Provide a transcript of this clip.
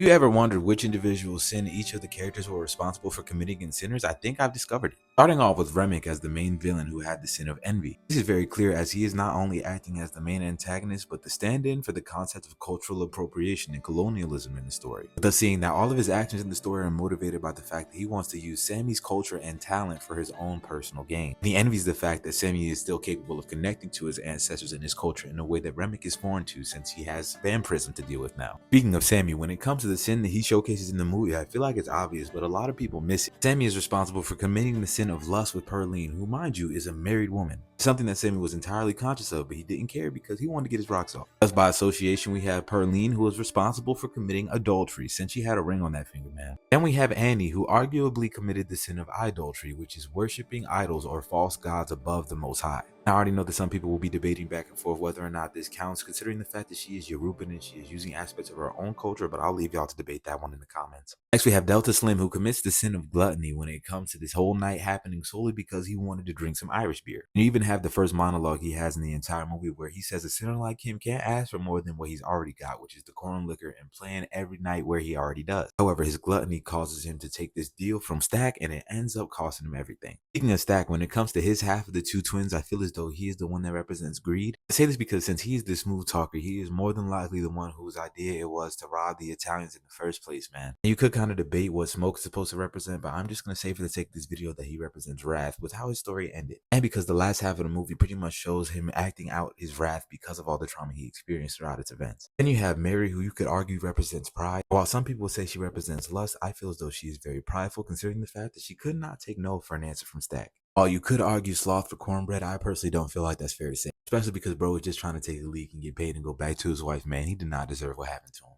You ever wondered which individual sin each of the characters were responsible for committing in Sinners? I think I've discovered it. Starting off with Remick as the main villain who had the sin of envy. This is very clear as he is not only acting as the main antagonist, but the stand-in for the concept of cultural appropriation and colonialism in the story. Thus seeing that all of his actions in the story are motivated by the fact that he wants to use Sammy's culture and talent for his own personal gain. He envies the fact that Sammy is still capable of connecting to his ancestors and his culture in a way that Remick is foreign to since he has vampirism to deal with now. Speaking of Sammy, when it comes to the sin that he showcases in the movie, I feel like it's obvious, but a lot of people miss it. Sammy is responsible for committing the sin of lust with Pearline, who, mind you, is a married woman. Something that Sammy was entirely conscious of, but he didn't care because he wanted to get his rocks off. Thus, by association, we have Pearline, who was responsible for committing adultery, since she had a ring on that finger, man. Then we have Annie, who arguably committed the sin of idolatry, which is worshiping idols or false gods above the Most High. I already know that some people will be debating back and forth whether or not this counts, considering the fact that she is Yoruban and she is using aspects of her own culture, but I'll leave y'all to debate that one in the comments. Next, we have Delta Slim, who commits the sin of gluttony when it comes to this whole night happening solely because he wanted to drink some Irish beer. You even have the first monologue he has in the entire movie where he says a sinner like him can't ask for more than what he's already got, which is decorum, liquor, and playing every night where he already does. However, his gluttony causes him to take this deal from Stack, and it ends up costing him everything. Speaking of Stack, when it comes to his half of the two twins, I feel as though he is the one that represents greed. I say this because since he is the smooth talker, he is more than likely the one whose idea it was to rob the Italians in the first place, man. And you could kind of debate what Smoke is supposed to represent, but I'm just going to say for the sake of this video that he represents wrath with how his story ended. And because the last half of the movie pretty much shows him acting out his wrath because of all the trauma he experienced throughout its events. Then you have Mary, who you could argue represents pride. While some people say she represents lust, I feel as though she is very prideful considering the fact that she could not take no for an answer from Stack. While you could argue sloth for cornbread, I personally don't feel like that's fair to say. Especially because bro was just trying to take a leak and get paid and go back to his wife, man. He did not deserve what happened to him.